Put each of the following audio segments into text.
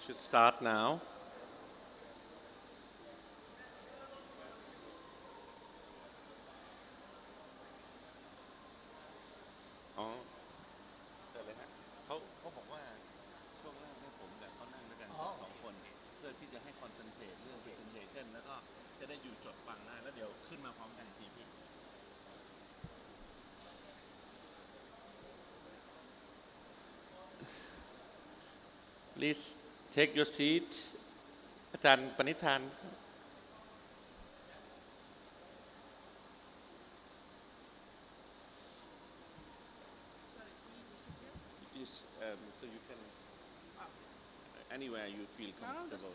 Should start now.อ๋อเชิญเลยฮะเขาบอกว่าช่วงแรกเนี่ยผมกับเขานั่งด้วยกันสองคนเพื่อที่จะให้คอนเซนเทรตเรื่อง presentation แล้วก็จะได้อยู่จดฟังได้แล้วเดี๋ยวขึ้นมาพร้อมกันทีพี่ Please take your seat อาจารย์ปณิธาน Yes, so you can anywhere you feel comfortable.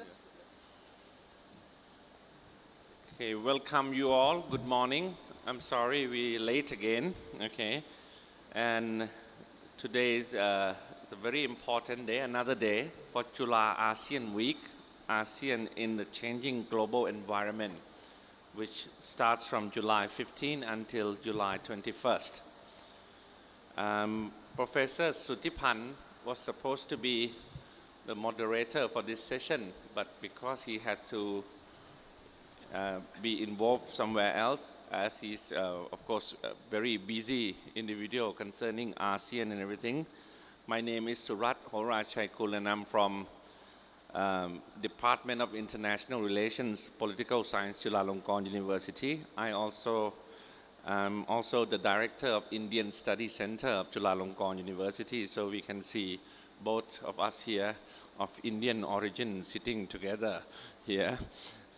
Okay, welcome you all. Good morning. I'm sorry we're late again. Okay, and today is a very important day, another day for July ASEAN Week, ASEAN in the changing global environment, which starts from July 15 until July 21st. Professor Sutipan was supposed to be the moderator for this session, but because he had to be involved somewhere else, as he's of course a very busy individual concerning ASEAN and everything. My name is Surat Horachaikul and I'm from Department of International Relations, Political Science, Chulalongkorn University. I also I'm also the director of Indian Studies Center of Chulalongkorn University, so we can see both of us here of Indian origin sitting together here.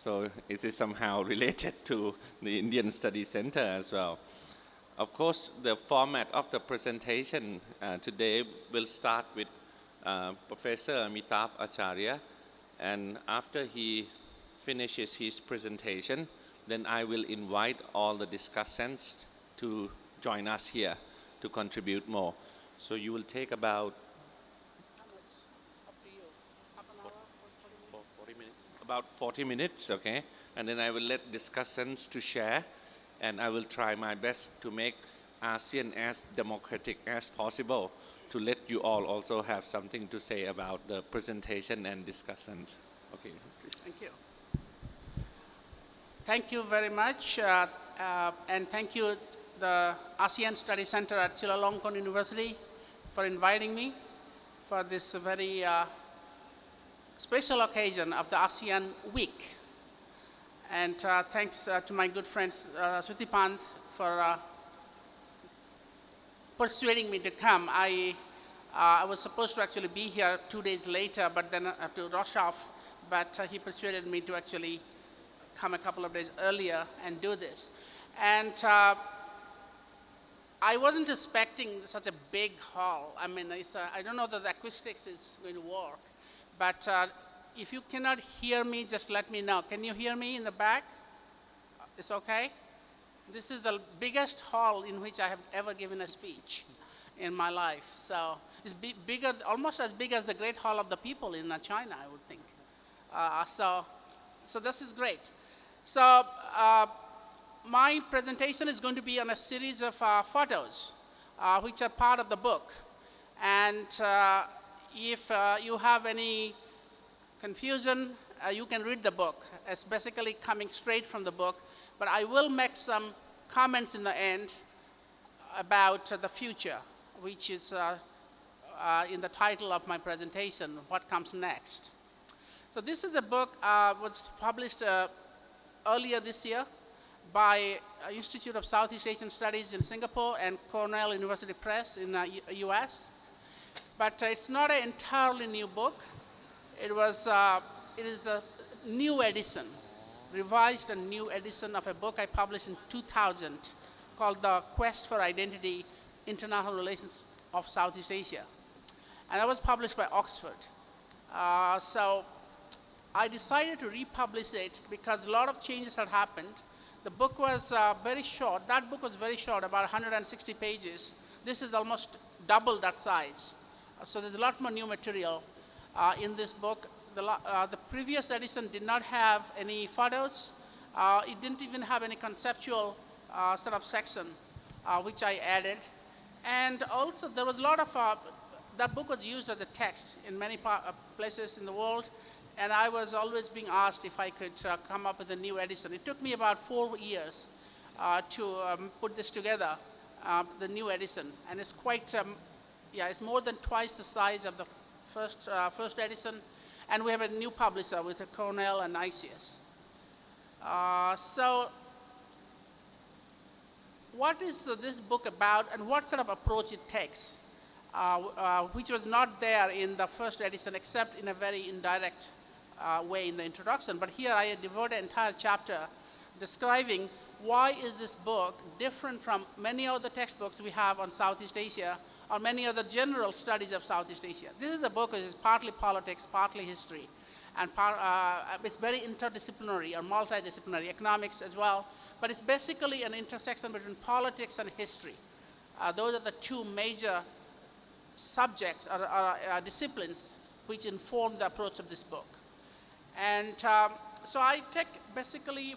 So it is somehow related to the Indian Studies Center as well. Of course, the format of the presentation today will start with Professor Amitav Acharya, and after he finishes his presentation, then I will invite all the discussants to join us here to contribute more. So you will take about 40 minutes, okay? And then I will let discussants to share, and I will try my best to make ASEAN as democratic as possible to let you all also have something to say about the presentation and discussions. Okay, please. Thank you. Thank you very much, and thank you, the ASEAN Study Center at Chulalongkorn University, for inviting me for this very special occasion of the ASEAN Week. And thanks to my good friend Sutipan for persuading me to come. I was supposed to actually be here 2 days later, but then I have to rush off. But he persuaded me to actually come a couple of days earlier and do this. And I wasn't expecting such a big hall. I mean, I don't know that the acoustics is going to work, but if you cannot hear me, just let me know. Can you hear me in the back? It's okay? This is the biggest hall in which I have ever given a speech in my life. So it's bigger, almost as big as the Great Hall of the People in China, I would think. So this is great. So my presentation is going to be on a series of photos, which are part of the book. And if you have any confusion, you can read the book. It's basically coming straight from the book. But I will make some comments in the end about the future, which is in the title of my presentation, What Comes Next. So this is a book was published earlier this year by Institute of Southeast Asian Studies in Singapore and Cornell University Press in the US. But it's not an entirely new book. It is a new edition, revised and new edition of a book I published in 2000 called The Quest for Identity, International Relations of Southeast Asia. And that was published by Oxford. So I decided to republish it because a lot of changes had happened. The book was very short. That book was very short, about 160 pages. This is almost double that size. So there's a lot more new material in this book. The previous edition did not have any photos. It didn't even have any conceptual sort of section, which I added. And also there was a lot of that book was used as a text in many places in the world, and I was always being asked if I could come up with a new edition. It took me about 4 years to put this together, the new edition, and it's quite, it's more than twice the size of the first edition, and we have a new publisher with Cornell and ICS. So what is this book about, and what sort of approach it takes, which was not there in the first edition except in a very indirect way in the introduction. But here I devote an entire chapter describing why is this book different from many other textbooks we have on Southeast Asia or many other general studies of Southeast Asia. This is a book which is partly politics, partly history, and it's very interdisciplinary or multidisciplinary, economics as well, but it's basically an intersection between politics and history. Those are the two major subjects or disciplines which inform the approach of this book. And so I take basically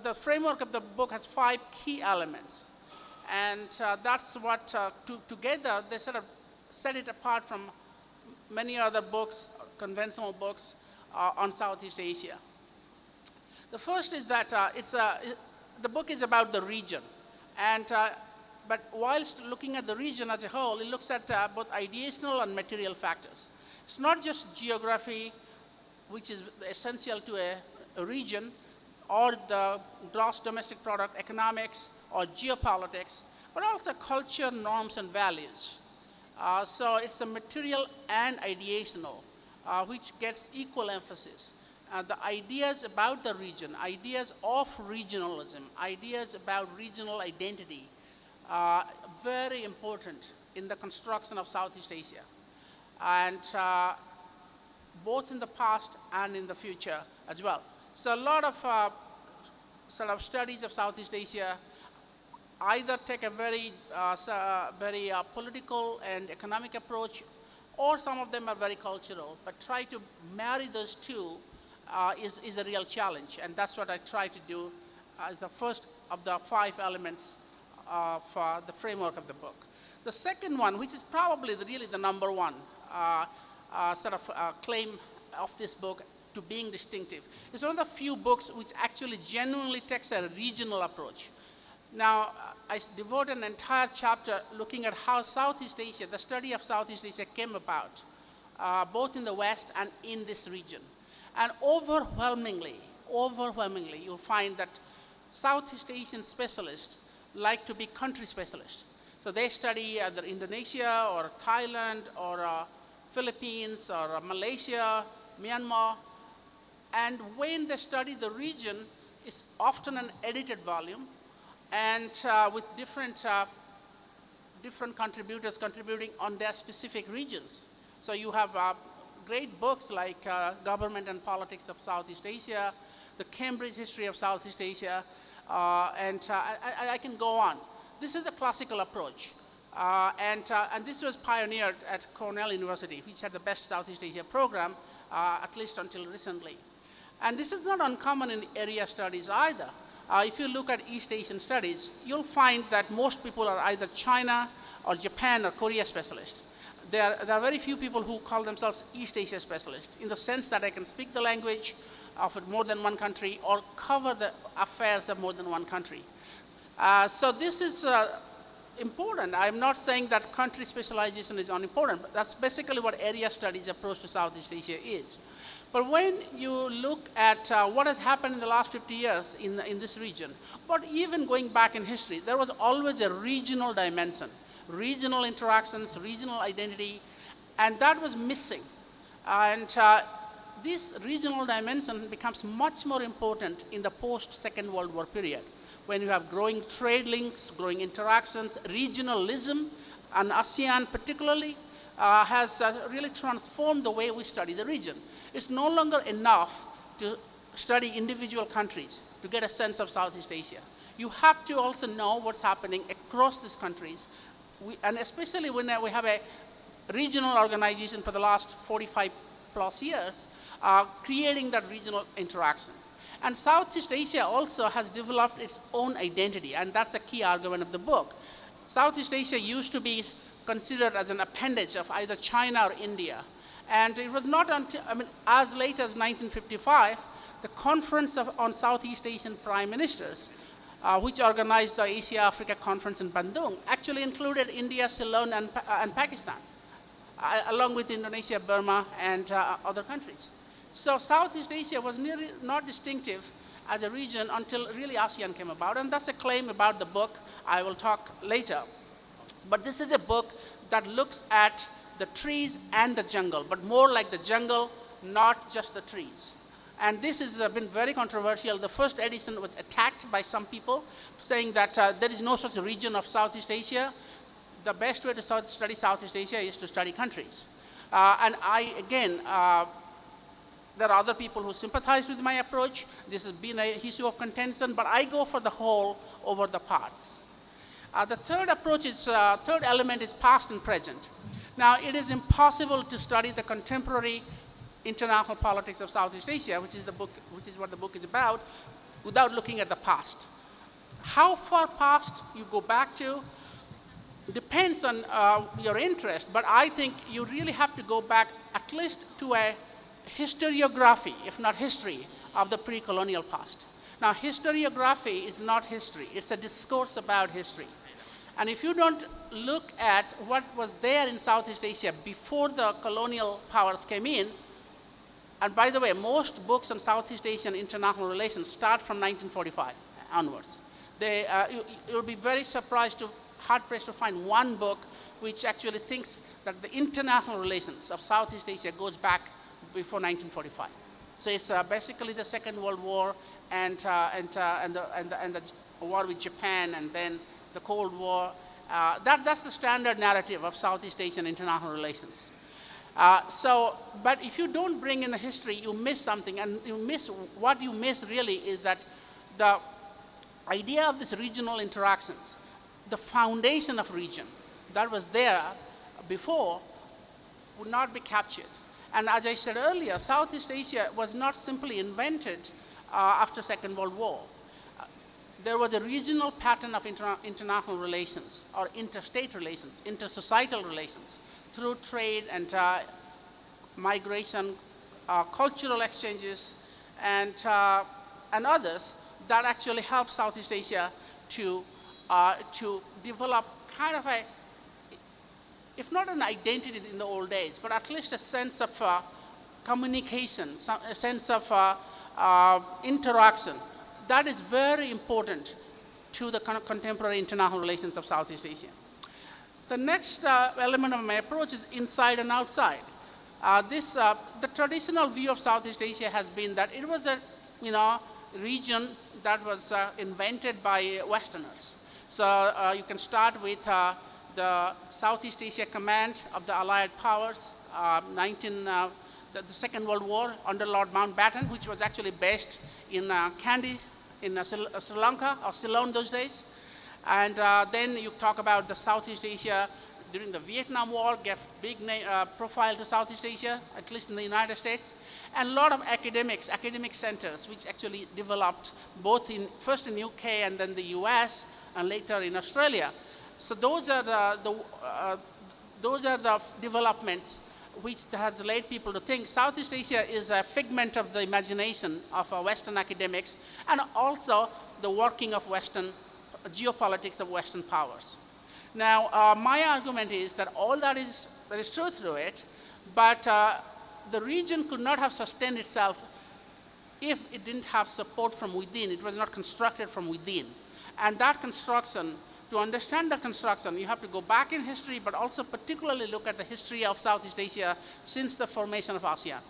the framework of the book has 5 key elements. And that's what, together, they sort of set it apart from many other books, conventional books on Southeast Asia. The first is that the book is about the region. But whilst looking at the region as a whole, it looks at both ideational and material factors. It's not just geography, which is essential to a region, or the gross domestic product, economics, or geopolitics, but also culture, norms, and values. So it's a material and ideational, which gets equal emphasis. The ideas about the region, ideas of regionalism, ideas about regional identity, very important in the construction of Southeast Asia, and both in the past and in the future as well. So a lot of sort of studies of Southeast Asia either take a very political and economic approach, or some of them are very cultural, but try to marry those two is a real challenge, and that's what I try to do as the first of the 5 elements of the framework of the book. The second one, which is probably really the number one claim of this book to being distinctive, is one of the few books which actually genuinely takes a regional approach. Now, I devote an entire chapter looking at how Southeast Asia, the study of Southeast Asia, came about, both in the West and in this region. And overwhelmingly, you'll find that Southeast Asian specialists like to be country specialists. So they study either Indonesia or Thailand or Philippines or Malaysia, Myanmar. And when they study the region, it's often an edited volume, and with different contributors contributing on their specific regions. So you have great books like Government and Politics of Southeast Asia, the Cambridge History of Southeast Asia, and I can go on. This is the classical approach. And this was pioneered at Cornell University, which had the best Southeast Asia program, at least until recently. And this is not uncommon in area studies either. If you look at East Asian studies, you'll find that most people are either China or Japan or Korea specialists. There are very few people who call themselves East Asia specialists, in the sense that I can speak the language of more than one country or cover the affairs of more than one country. So this is important. I'm not saying that country specialization is unimportant, but that's basically what area studies approach to Southeast Asia is. But when you look at what has happened in the last 50 years in this region, but even going back in history, there was always a regional dimension, regional interactions, regional identity, and that was missing. And this regional dimension becomes much more important in the post-Second World War period, when you have growing trade links, growing interactions, regionalism, and ASEAN particularly has really transformed the way we study the region. It's no longer enough to study individual countries to get a sense of Southeast Asia. You have to also know what's happening across these countries, and especially when we have a regional organization for the last 45 plus years, creating that regional interaction. And Southeast Asia also has developed its own identity, and that's a key argument of the book. Southeast Asia used to be considered as an appendage of either China or India. And it was not until, as late as 1955, the Conference on Southeast Asian Prime Ministers, which organized the Asia-Africa Conference in Bandung, actually included India, Ceylon, and Pakistan, along with Indonesia, Burma, and other countries. So Southeast Asia was nearly not distinctive as a region until really ASEAN came about, and that's a claim about the book. I will talk later. But this is a book that looks at the trees and the jungle, but more like the jungle, not just the trees. And this has been very controversial. The first edition was attacked by some people, saying that there is no such region of Southeast Asia. The best way to study Southeast Asia is to study countries. And there are other people who sympathize with my approach. This has been an issue of contention, but I go for the whole over the parts. The third element is past and present. Now, it is impossible to study the contemporary international politics of Southeast Asia, which is what the book is about, without looking at the past. How far past you go back to depends on your interest, but I think you really have to go back at least to a historiography, if not history, of the pre-colonial past. Now, historiography is not history. It's a discourse about history. And if you don't look at what was there in Southeast Asia before the colonial powers came in, and by the way, most books on Southeast Asian international relations start from 1945 onwards. You'll be very hard-pressed to find one book which actually thinks that the international relations of Southeast Asia goes back before 1945. So it's basically the Second World War and the war with Japan, and then the Cold War. That's the standard narrative of Southeast Asian international relations. But if you don't bring in the history, you miss something, and what you miss really is that the idea of these regional interactions, the foundation of region that was there before, would not be captured. And as I said earlier, Southeast Asia was not simply invented after Second World War. There was a regional pattern of international relations, or interstate relations, intersocietal relations, through trade and migration, cultural exchanges, and others that actually helped Southeast Asia to develop kind of a, if not an identity in the old days, but at least a sense of communication, a sense of interaction. That is very important to the contemporary international relations of Southeast Asia. The next element of my approach is inside and outside. The traditional view of Southeast Asia has been that it was a region that was invented by Westerners. So you can start with the Southeast Asia Command of the Allied Powers, the Second World War under Lord Mountbatten, which was actually based in Kandy in Sri Lanka, or Ceylon those days. And then you talk about the Southeast Asia during the Vietnam War, gave big profile to Southeast Asia, at least in the United States. And a lot of academic centers, which actually developed both first in UK and then the US, and later in Australia. So those are the developments which has led people to think Southeast Asia is a figment of the imagination of Western academics, and also the working of Western geopolitics of Western powers. Now, my argument is that all there is truth to it, but the region could not have sustained itself if it didn't have support from within. It was not constructed from within. And that construction, to understand that construction, you have to go back in history, but also particularly look at the history of Southeast Asia since the formation of ASEAN.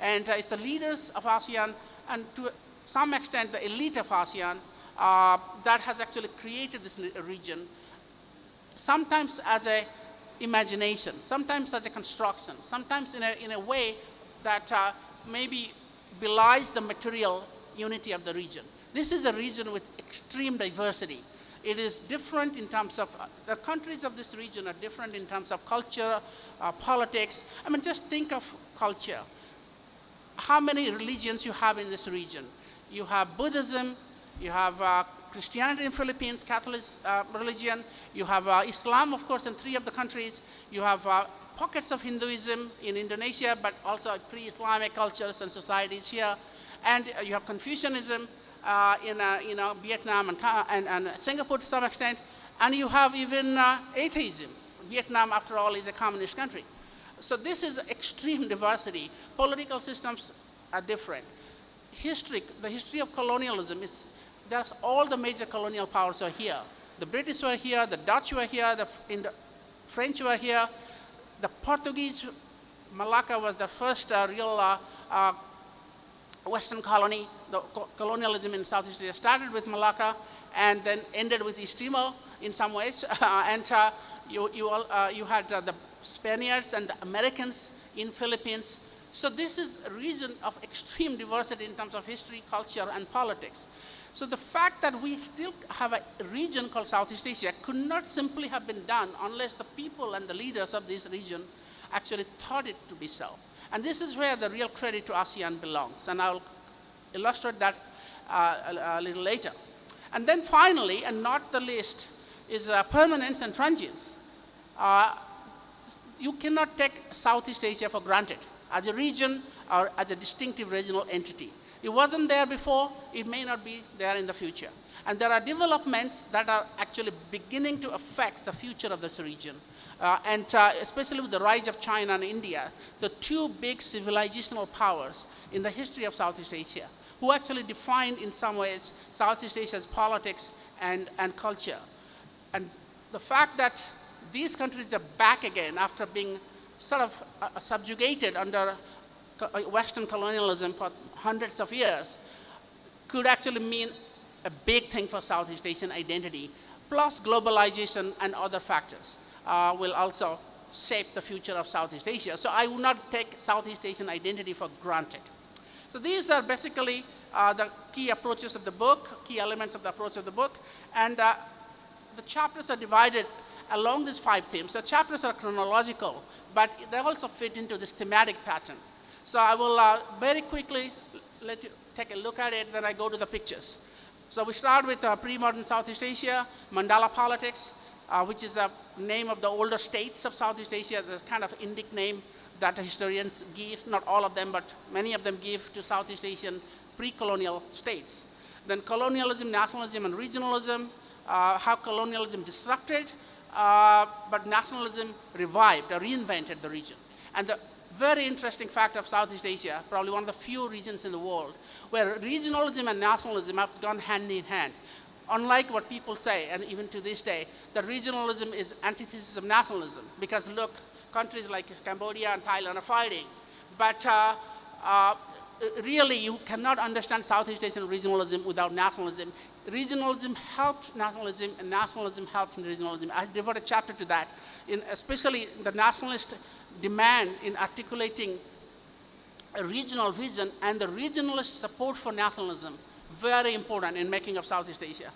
And it's the leaders of ASEAN, and to some extent the elite of ASEAN, that has actually created this region, sometimes as an imagination, sometimes as a construction, sometimes in a way that maybe belies the material unity of the region. This is a region with extreme diversity. It is different in terms of, the countries of this region are different in terms of culture, politics. I mean, just think of culture. How many religions you have in this region? You have Buddhism, you have Christianity in Philippines, Catholic religion. You have Islam, of course, in 3 of the countries. You have pockets of Hinduism in Indonesia, but also pre-Islamic cultures and societies here. And you have Confucianism in Vietnam and Singapore to some extent. And you have even atheism. Vietnam, after all, is a communist country. So this is extreme diversity. Political systems are different. The history of colonialism is, there's all the major colonial powers are here. The British were here, the Dutch were here, the French were here, the Portuguese, Malacca was the first real Western colony. The colonialism in Southeast Asia started with Malacca and then ended with East Timor in some ways. And you had the Spaniards and the Americans in Philippines. So this is a region of extreme diversity in terms of history, culture, and politics. So the fact that we still have a region called Southeast Asia could not simply have been done unless the people and the leaders of this region actually thought it to be so. And this is where the real credit to ASEAN belongs. And I'll illustrate that a little later. And then finally, and not the least, is permanence and transience. You cannot take Southeast Asia for granted as a region or as a distinctive regional entity. It wasn't there before, it may not be there in the future. And there are developments that are actually beginning to affect the future of this region. Especially with the rise of China and India, the 2 big civilizational powers in the history of Southeast Asia, who actually defined in some ways Southeast Asia's politics and culture. And the fact that these countries are back again after being sort of subjugated under Western colonialism for hundreds of years could actually mean a big thing for Southeast Asian identity, plus globalization and other factors will also shape the future of Southeast Asia. So I would not take Southeast Asian identity for granted. So these are basically the key approaches of the book, key elements of the approach of the book. And the chapters are divided along these 5 themes. The chapters are chronological, but they also fit into this thematic pattern. So I will very quickly let you take a look at it, then I go to the pictures. So we start with pre-modern Southeast Asia, Mandala politics, which is the name of the older states of Southeast Asia, the kind of Indic name that historians give, not all of them, but many of them give to Southeast Asian pre-colonial states. Then colonialism, nationalism, and regionalism, how colonialism disrupted, but nationalism revived or reinvented the region. And the very interesting fact of Southeast Asia, probably one of the few regions in the world, where regionalism and nationalism have gone hand in hand. Unlike what people say, and even to this day, that regionalism is antithesis of nationalism, because look, countries like Cambodia and Thailand are fighting. But really, you cannot understand Southeast Asian regionalism without nationalism. Regionalism helped nationalism, and nationalism helped regionalism. I devote a chapter to that, especially the nationalist demand in articulating a regional vision and the regionalist support for nationalism, very important in making of Southeast Asia.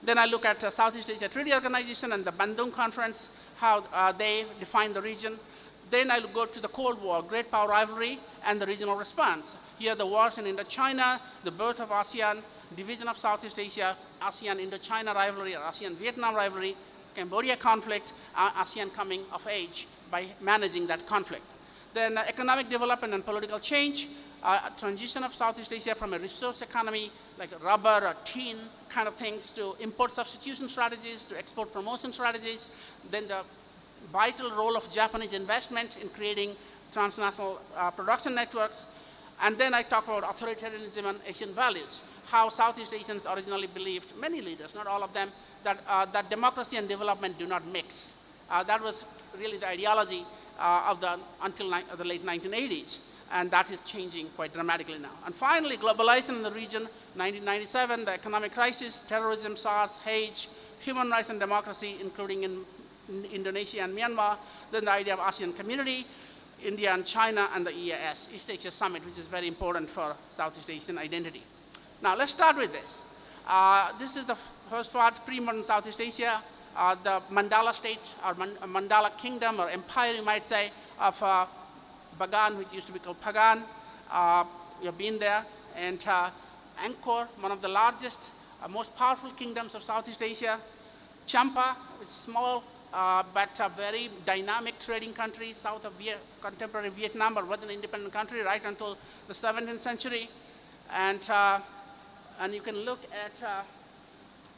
Then I look at Southeast Asia Treaty Organization and the Bandung Conference, how they define the region. Then I go to the Cold War, great power rivalry, and the regional response. Here the wars in Indochina, the birth of ASEAN, division of Southeast Asia, ASEAN-Indochina rivalry or ASEAN-Vietnam rivalry, Cambodia conflict, ASEAN coming of age by managing that conflict. Then economic development and political change, transition of Southeast Asia from a resource economy like rubber or tin kind of things to import substitution strategies, to export promotion strategies. Then the vital role of Japanese investment in creating transnational production networks. And then I talk about authoritarianism and Asian values, how Southeast Asians originally believed, many leaders, not all of them, that democracy and development do not mix. That was really the ideology until the late 1980s, and that is changing quite dramatically now. And finally, globalization in the region, 1997, the economic crisis, terrorism, SARS, Hague, human rights and democracy, including in Indonesia and Myanmar, then the idea of ASEAN community, India and China, and the EAS, East Asia Summit, which is very important for Southeast Asian identity. Now, let's start with this. This is the first part, pre-modern Southeast Asia, the Mandala state, or Mandala kingdom, or empire, you might say, of Bagan, which used to be called Pagan. You've been there. And Angkor, one of the largest most powerful kingdoms of Southeast Asia. Champa, it's small, but a very dynamic trading country south of contemporary Vietnam, but was an independent country right until the 17th century. And you can look at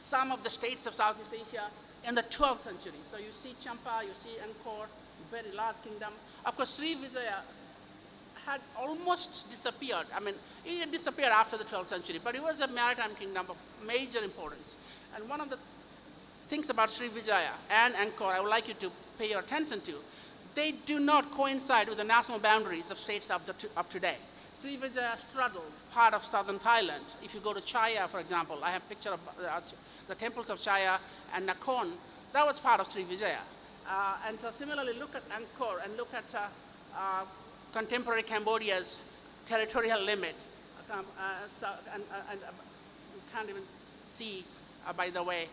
some of the states of Southeast Asia in the 12th century. So you see Champa, you see Angkor, very large kingdom. Of course, Srivijaya had almost disappeared. I mean, it disappeared after the 12th century, but it was a maritime kingdom of major importance. And one of the things about Srivijaya and Angkor I would like you to pay your attention to, they do not coincide with the national boundaries of states of today. Srivijaya straddled part of southern Thailand. If you go to Chaya, for example, I have a picture of the temples of Chaya and Nakhon. That was part of Srivijaya. And so similarly, look at Angkor and look at contemporary Cambodia's territorial limit. You can't even see, by the way,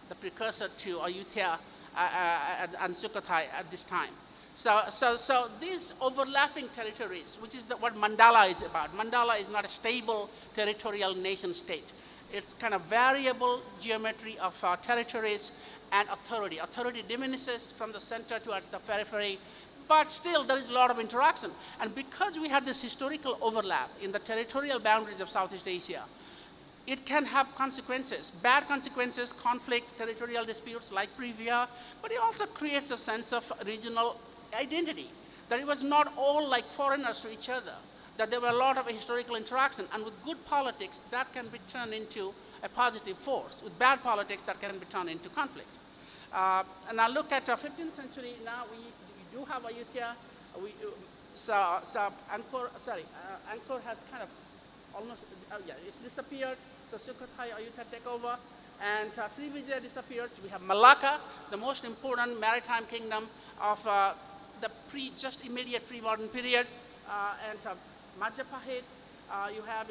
the precursor to Ayutthaya and Sukhothai at this time. So these overlapping territories, which is what Mandala is about. Mandala is not a stable territorial nation state. It's kind of variable geometry of territories and authority. Authority diminishes from the center towards the periphery, but still there is a lot of interaction. And because we had this historical overlap in the territorial boundaries of Southeast Asia, it can have consequences, bad consequences, conflict, territorial disputes like Privia, but it also creates a sense of regional identity, that it was not all like foreigners to each other, that there were a lot of historical interaction, and with good politics, that can be turned into a positive force. With bad politics, that can be turned into conflict. And now look at 15th century, now we do have Ayutthaya. Angkor has kind of almost, it's disappeared. So Sukhothai, Ayutthaya take over, and Srivijaya disappears. We have Malacca, the most important maritime kingdom of the just immediate pre-modern period, and Majapahit you have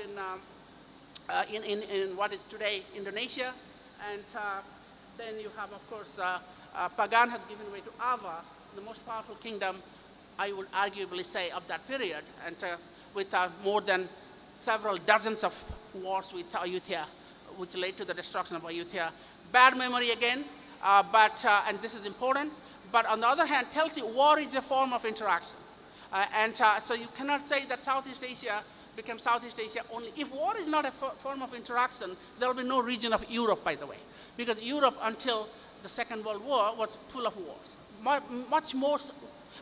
in what is today Indonesia, and then you have, of course, Pagan has given way to Ava, the most powerful kingdom, I would arguably say, of that period, and with more than several dozens of wars with Ayutthaya, which led to the destruction of Ayutthaya. Bad memory again, and this is important, but on the other hand, tells you war is a form of interaction. So you cannot say that Southeast Asia became Southeast Asia only. If war is not a form of interaction, there will be no region of Europe, by the way, because Europe until the Second World War was full of wars.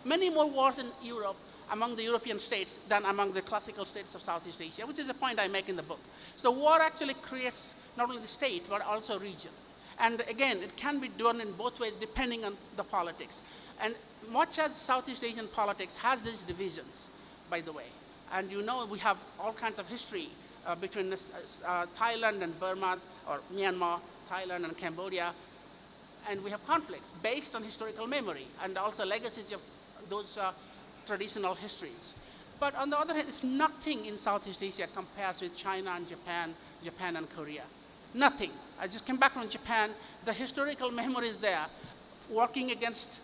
Many more wars in Europe among the European states than among the classical states of Southeast Asia, which is a point I make in the book. So war actually creates not only the state, but also region. And again, it can be done in both ways depending on the politics. And much as Southeast Asian politics has these divisions, by the way, and you know we have all kinds of history between Thailand and Burma, or Myanmar, Thailand and Cambodia, and we have conflicts based on historical memory and also legacies of those traditional histories. But on the other hand, it's nothing in Southeast Asia compares with China and Japan and Korea. Nothing. I just came back from Japan. The historical memory is there, working against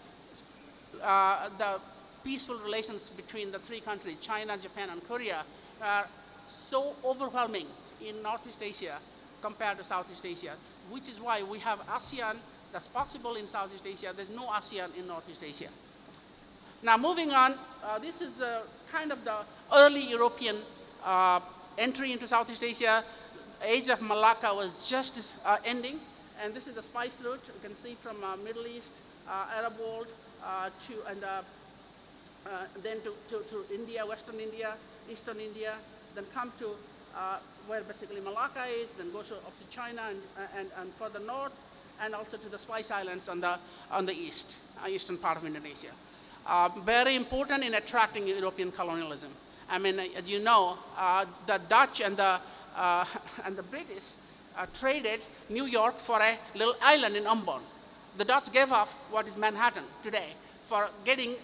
the peaceful relations between the three countries, China, Japan, and Korea, are so overwhelming in Northeast Asia compared to Southeast Asia, which is why we have ASEAN that's possible in Southeast Asia. There's no ASEAN in Northeast Asia. Now moving on, this is kind of the early European entry into Southeast Asia. Age of Malacca was just ending, and this is the spice route. You can see from Middle East, Arab world, then to India, Western India, Eastern India, then come to where basically Malacca is, then goes up to China and further north, and also to the Spice Islands on the eastern part of Indonesia. Very important in attracting European colonialism. I mean, as you know, the Dutch and the British traded New York for a little island in Ambon. The Dutch gave up what is Manhattan today for getting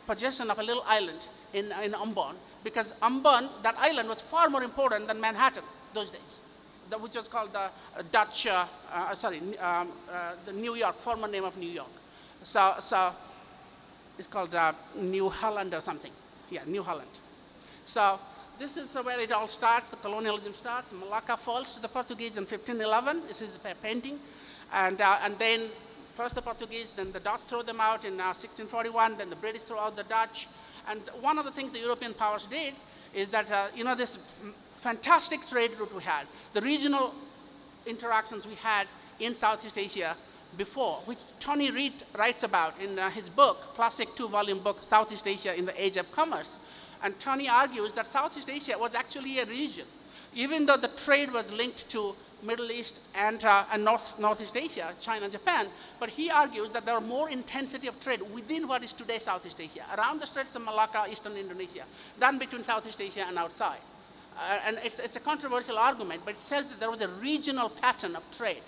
possession of a little island in Ambon, because Ambon, that island, was far more important than Manhattan those days, which was called the the New York, former name of New York. So it's called New Holland or something. Yeah, New Holland. So this is where it all starts, the colonialism starts. Malacca falls to the Portuguese in 1511. This is a painting. And then first the Portuguese, then the Dutch throw them out in 1641, then the British throw out the Dutch. And one of the things the European powers did is that, this fantastic trade route we had, the regional interactions we had in Southeast Asia before, which Tony Reid writes about in his book, classic 2-volume book, Southeast Asia in the Age of Commerce. And Tony argues that Southeast Asia was actually a region, even though the trade was linked to Middle East and Northeast Asia, China and Japan, but he argues that there are more intensity of trade within what is today Southeast Asia, around the Straits of Malacca, eastern Indonesia, than between Southeast Asia and outside. And it's a controversial argument, but it says that there was a regional pattern of trade.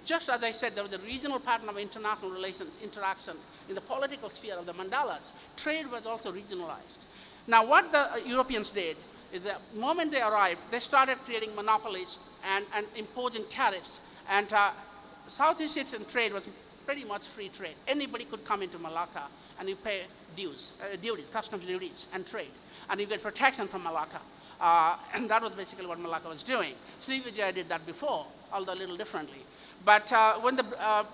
Just as I said, there was a regional pattern of international relations, interaction in the political sphere of the mandalas. Trade was also regionalized. Now, what the Europeans did is the moment they arrived, they started creating monopolies and imposing tariffs. And Southeast Asian trade was pretty much free trade. Anybody could come into Malacca and you pay duties, customs duties, and trade. And you get protection from Malacca. And that was basically what Malacca was doing. Srivijaya did that before, although a little differently. But when the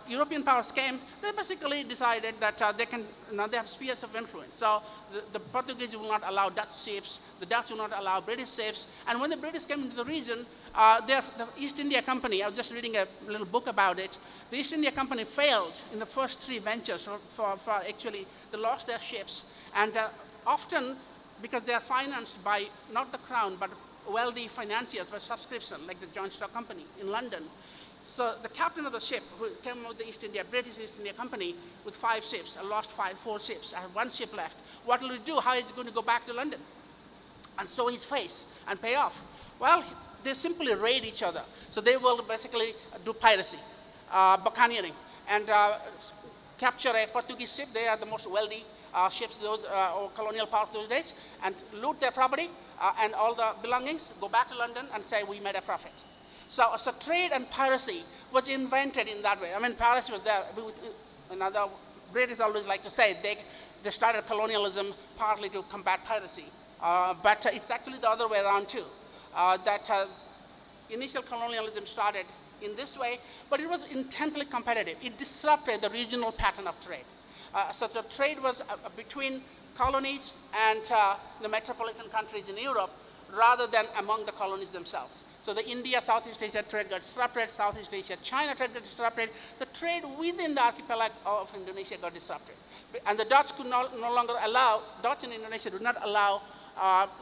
European powers came, they basically decided that they have spheres of influence. So the Portuguese will not allow Dutch ships, the Dutch will not allow British ships. And when the British came into the region, the East India Company, I was just reading a little book about it, the East India Company failed in the first 3 ventures for actually, they lost their ships. And often, because they are financed by not the crown, but wealthy financiers by subscription, like the Joint Stock Company in London. So the captain of the ship, who came with the British East India Company with 5 ships, I lost 4 ships, I have 1 ship left. What will he do? How is he going to go back to London and show his face and pay off? Well, they simply raid each other. So they will basically do piracy, buccaneering, and capture a Portuguese ship. They are the most wealthy ships, or colonial power those days, and loot their property and all the belongings, go back to London and say, we made a profit. So trade and piracy was invented in that way. I mean, piracy was there. The British always like to say they started colonialism partly to combat piracy. But it's actually the other way around too. Initial colonialism started in this way, but it was intensely competitive. It disrupted the regional pattern of trade. So the trade was between colonies and the metropolitan countries in Europe, rather than among the colonies themselves. So the India-Southeast Asia trade got disrupted, Southeast Asia-China trade got disrupted, the trade within the archipelago of Indonesia got disrupted. And the Dutch could no longer allow, Dutch and Indonesia did not allow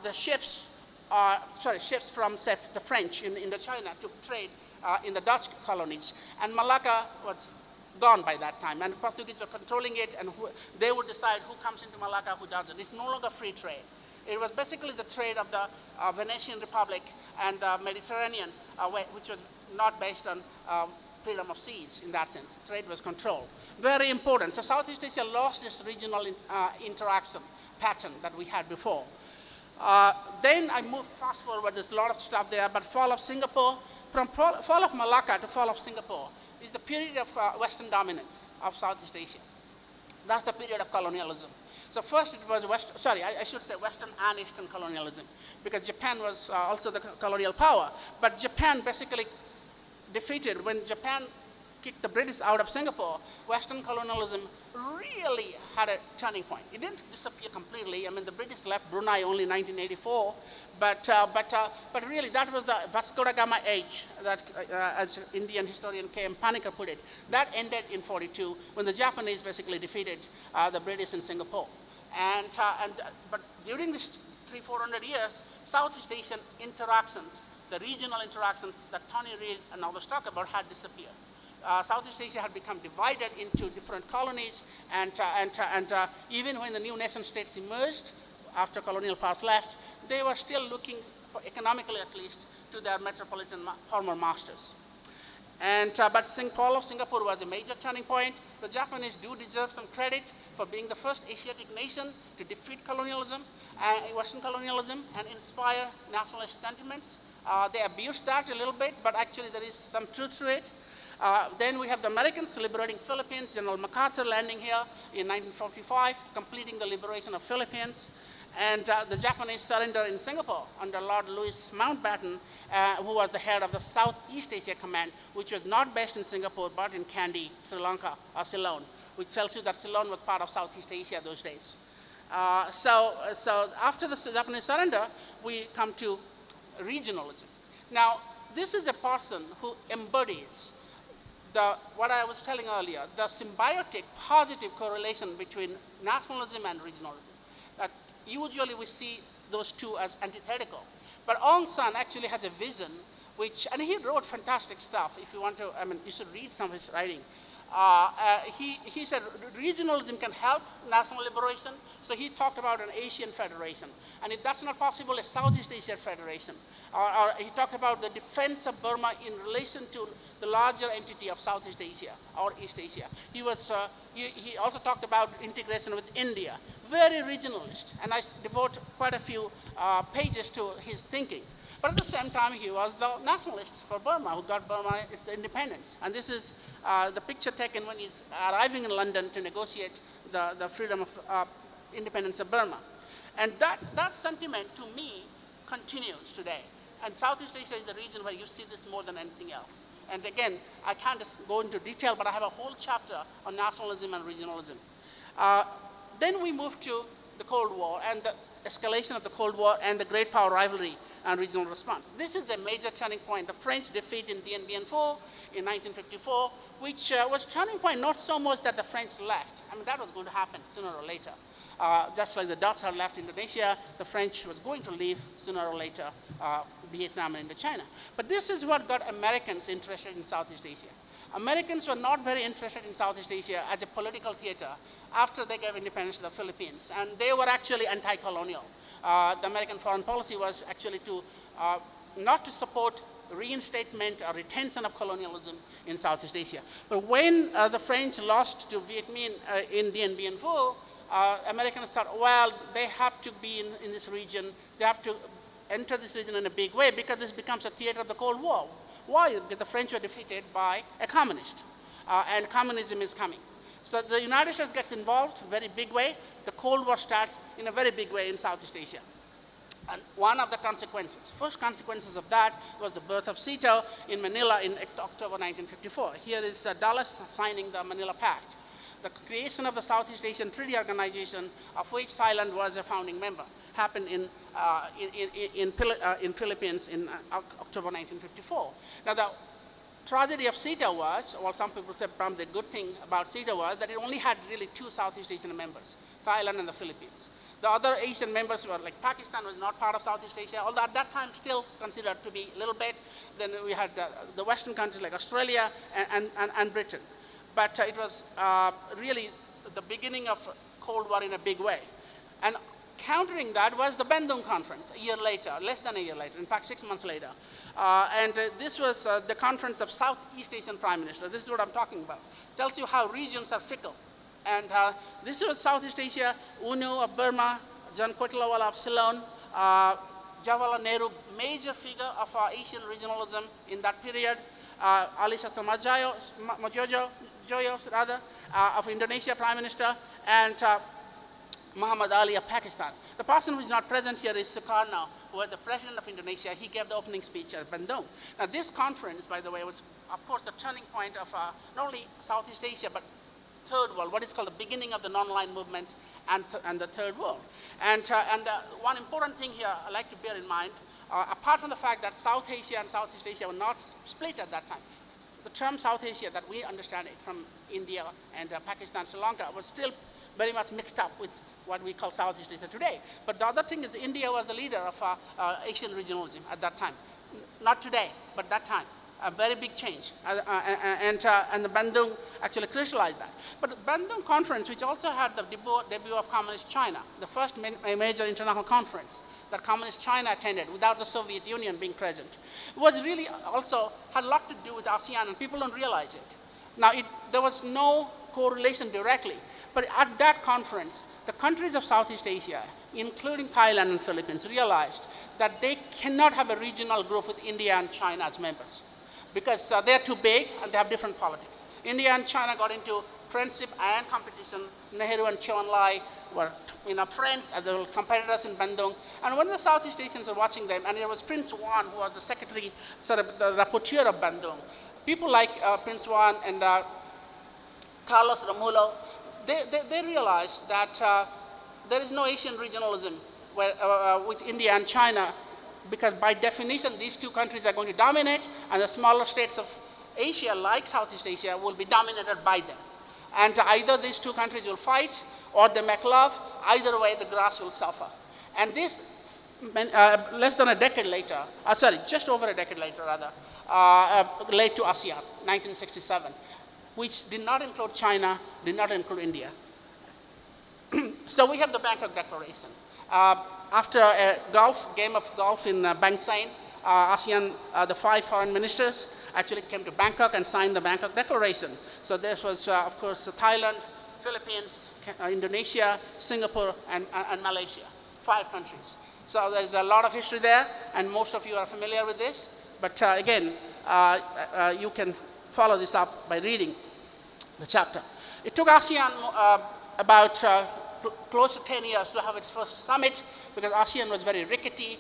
the ships from, say, the French in Indochina to trade in the Dutch colonies. And Malacca was gone by that time, and the Portuguese were controlling it, and they would decide who comes into Malacca, who doesn't. It's no longer free trade. It was basically the trade of the Venetian Republic and the Mediterranean, which was not based on freedom of seas in that sense. Trade was controlled. Very important. So Southeast Asia lost its regional interaction pattern that we had before. Then I moved fast forward. There's a lot of stuff there, but fall of Singapore, from fall of Malacca to fall of Singapore is the period of Western dominance of Southeast Asia. That's the period of colonialism. So first it was I should say Western and Eastern colonialism, because Japan was also the colonial power. But Japan basically defeated, when Japan kicked the British out of Singapore, Western colonialism really had a turning point. It didn't disappear completely. I mean, the British left Brunei only in 1984, but really that was the Vasco da Gama age, that, as Indian historian K.M. Panikkar put it, that ended in 42 when the Japanese basically defeated the British in Singapore. But during this 300-400 years, Southeast Asian interactions, the regional interactions that Tony Reid and others talk about, had disappeared. Southeast Asia had become divided into different colonies, and even when the new nation states emerged after colonial powers left, they were still looking, economically at least, to their metropolitan former masters. But fall of Singapore was a major turning point. The Japanese do deserve some credit for being the first Asiatic nation to defeat colonialism, Western colonialism, and inspire nationalist sentiments. They abused that a little bit, but actually there is some truth to it. Then we have the Americans liberating Philippines, General MacArthur landing here in 1945, completing the liberation of Philippines. And the Japanese surrender in Singapore under Lord Louis Mountbatten, who was the head of the Southeast Asia Command, which was not based in Singapore, but in Kandy, Sri Lanka, or Ceylon, which tells you that Ceylon was part of Southeast Asia those days. So after the Japanese surrender, we come to regionalism. Now, this is a person who embodies what I was telling earlier, the symbiotic positive correlation between nationalism and regionalism. That usually we see those two as antithetical. But Aung San actually has a vision and he wrote fantastic stuff. If you want to, you should read some of his writing. He said regionalism can help national liberation, so he talked about an Asian federation. And if that's not possible, a Southeast Asia federation. Or he talked about the defense of Burma in relation to the larger entity of Southeast Asia or East Asia. He also talked about integration with India. Very regionalist, and I devote quite a few pages to his thinking. But at the same time, he was the nationalist for Burma, who got Burma its independence. And this is the picture taken when he's arriving in London to negotiate the freedom of independence of Burma. And that sentiment, to me, continues today. And Southeast Asia is the region where you see this more than anything else. And again, I can't just go into detail, but I have a whole chapter on nationalism and regionalism. Then we move to the Cold War and the escalation of the Cold War and the great power rivalry and regional response. This is a major turning point. The French defeat in Dien Bien Phu in 1954, which was turning point not so much that the French left. That was going to happen sooner or later. Just like the Dutch had left Indonesia, the French was going to leave sooner or later Vietnam and Indochina. But this is what got Americans interested in Southeast Asia. Americans were not very interested in Southeast Asia as a political theater after they gave independence to the Philippines, and they were actually anti-colonial. The American foreign policy was actually not to support reinstatement or retention of colonialism in Southeast Asia. But when the French lost to Viet Minh in Dien Bien Phu, Americans thought, well, they have to be in this region, they have to enter this region in a big way because this becomes a theater of the Cold War. Why? Because the French were defeated by a communist, and communism is coming. So the United States gets involved in a very big way. The Cold War starts in a very big way in Southeast Asia. And one of the first consequences of that was the birth of SEATO in Manila in October 1954. Here is Dulles signing the Manila Pact, the creation of the Southeast Asian Treaty Organization, of which Thailand was a founding member, happened in Philippines in October 1954. Now, the tragedy of SEATO was, well, some people say the good thing about SEATO was that it only had really two Southeast Asian members, Thailand and the Philippines. The other Asian members were like Pakistan was not part of Southeast Asia, although at that time still considered to be a little bit. Then we had the Western countries like Australia and Britain. But it was really the beginning of Cold War in a big way. And countering that was the Bandung Conference a year later, less than a year later, in fact 6 months later. This was the conference of Southeast Asian prime ministers. This is what I'm talking about. Tells you how regions are fickle. And this was Southeast Asia, UNU of Burma, John Kotilawala of Ceylon, Jawaharlal Nehru, major figure of Asian regionalism in that period, Ali Shastri Mojojo, of Indonesia, Prime Minister, and Muhammad Ali of Pakistan. The person who is not present here is Sukarno, who was the president of Indonesia. He gave the opening speech at Bandung. Now, this conference, by the way, was, of course, the turning point of not only Southeast Asia, but Third World, what is called the beginning of the non-aligned movement and the Third World. And one important thing here I like to bear in mind, apart from the fact that South Asia and Southeast Asia were not split at that time, the term South Asia that we understand it from India and Pakistan, Sri Lanka, was still very much mixed up with what we call Southeast Asia today. But the other thing is India was the leader of Asian regionalism at that time. Not today, but that time. A very big change, and the Bandung actually crystallized that. But the Bandung Conference, which also had the debut of Communist China, the first major international conference that Communist China attended without the Soviet Union being present, was really also had a lot to do with ASEAN, and people don't realize it. Now, there was no correlation directly, but at that conference, the countries of Southeast Asia, including Thailand and Philippines, realized that they cannot have a regional group with India and China as members, because they're too big and they have different politics. India and China got into friendship and competition. Nehru and Chou En-lai were friends, and they were competitors in Bandung. And when the Southeast Asians were watching them, and it was Prince Wan, who was the secretary, sort of the rapporteur of Bandung. People like Prince Wan and Carlos Romulo, they realized that there is no Asian regionalism with India and China, because by definition, these two countries are going to dominate, and the smaller states of Asia, like Southeast Asia, will be dominated by them. And either these two countries will fight, or they make love. Either way, the grass will suffer. And this, less than a decade later, just over a decade later, rather, led to ASEAN, 1967, which did not include China, did not include India. So we have the Bangkok Declaration. After a game of golf in Bang Saen, ASEAN, the 5 foreign ministers actually came to Bangkok and signed the Bangkok Declaration. So this was, of course, Thailand, Philippines, Indonesia, Singapore, and Malaysia, 5 countries. So there's a lot of history there, and most of you are familiar with this. But again, you can follow this up by reading the chapter. It took ASEAN about close to 10 years to have its first summit, because ASEAN was very rickety.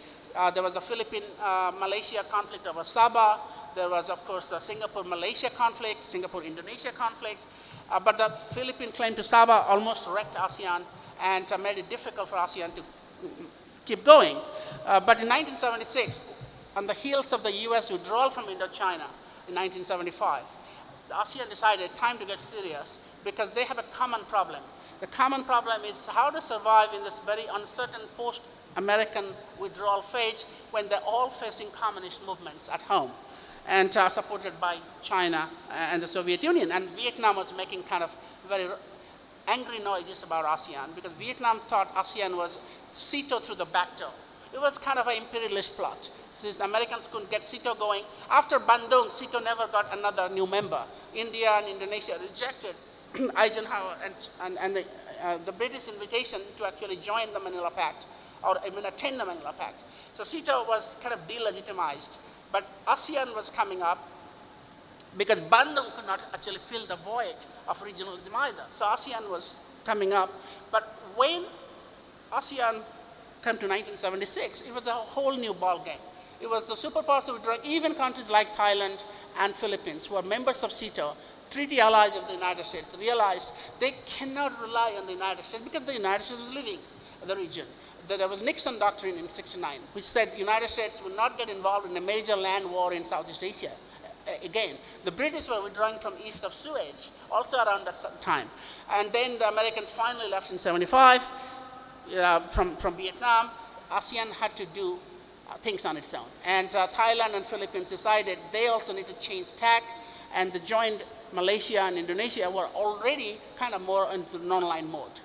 There was the Philippine-Malaysia conflict over Sabah. There was, of course, the Singapore-Malaysia conflict, Singapore-Indonesia conflict. But the Philippine claim to Sabah almost wrecked ASEAN and made it difficult for ASEAN to keep going. But in 1976, on the heels of the US withdrawal from Indochina in 1975, the ASEAN decided time to get serious, because they have a common problem. The common problem is how to survive in this very uncertain post-American withdrawal phase, when they're all facing communist movements at home, and supported by China and the Soviet Union. And Vietnam was making kind of very angry noises about ASEAN, because Vietnam thought ASEAN was SEATO through the back door. It was kind of an imperialist plot. Since the Americans couldn't get SEATO going, after Bandung, SEATO never got another new member. India and Indonesia rejected Eisenhower and the British invitation to actually join the Manila Pact, or even attend the Manila Pact. So SEATO was kind of delegitimized. But ASEAN was coming up, because Bandung could not actually fill the void of regionalism either. So ASEAN was coming up. But when ASEAN came to 1976, it was a whole new ballgame. It was the superpowers withdrawing. Even countries like Thailand and Philippines, who are members of SEATO, treaty allies of the United States, realized they cannot rely on the United States, because the United States was leaving the region. There was Nixon Doctrine in '69, which said the United States would not get involved in a major land war in Southeast Asia. Again, the British were withdrawing from east of Suez, also around that time. And then the Americans finally left in '75 from Vietnam. ASEAN had to do things on its own. And Thailand and Philippines decided they also need to change tack, and the joined Malaysia and Indonesia were already kind of more into non-aligned mode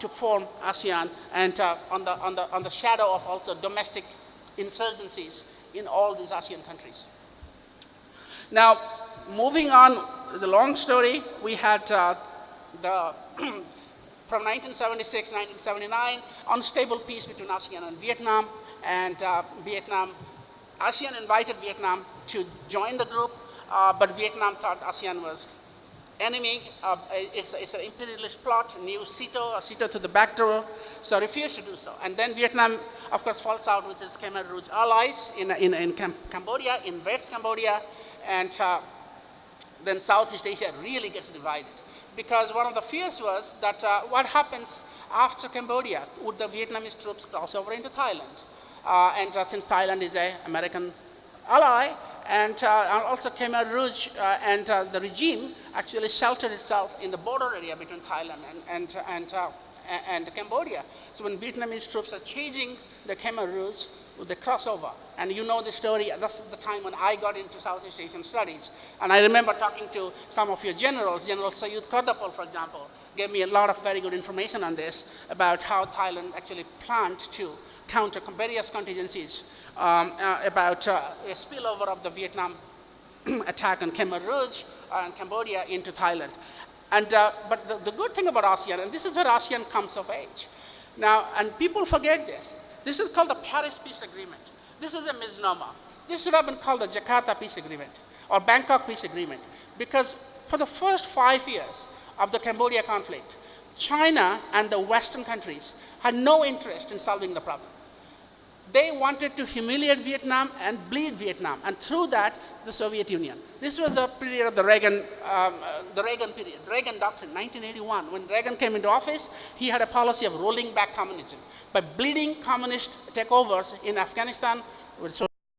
to form ASEAN, and on the shadow of also domestic insurgencies in all these ASEAN countries. Now, moving on, it's a long story. We had from 1976, 1979, unstable peace between ASEAN and Vietnam, and ASEAN invited Vietnam to join the group, but Vietnam thought ASEAN was enemy. It's an imperialist plot, new SEATO to the back door, so refused to do so. And then Vietnam, of course, falls out with its Khmer Rouge allies in Cambodia, invades Cambodia, and then Southeast Asia really gets divided. Because one of the fears was that what happens after Cambodia? Would the Vietnamese troops cross over into Thailand? And since Thailand is an American ally, and also Khmer Rouge and the regime actually sheltered itself in the border area between Thailand and Cambodia. So when Vietnamese troops are chasing the Khmer Rouge, they cross over. And you know the story, that's the time when I got into Southeast Asian studies. And I remember talking to some of your generals. General Sayud Kordapol, for example, gave me a lot of very good information on this, about how Thailand actually planned to counter various contingencies about a spillover of the Vietnam attack on Khmer Rouge and Cambodia into Thailand. And, but the good thing about ASEAN, and this is where ASEAN comes of age. Now, and people forget this. This is called the Paris Peace Agreement. This is a misnomer. This should have been called the Jakarta Peace Agreement or Bangkok Peace Agreement, because for the first 5 years of the Cambodia conflict, China and the Western countries had no interest in solving the problem. They wanted to humiliate Vietnam and bleed Vietnam, and through that, the Soviet Union. This was the period of the Reagan period, Reagan doctrine, 1981. When Reagan came into office, he had a policy of rolling back communism by bleeding communist takeovers in Afghanistan with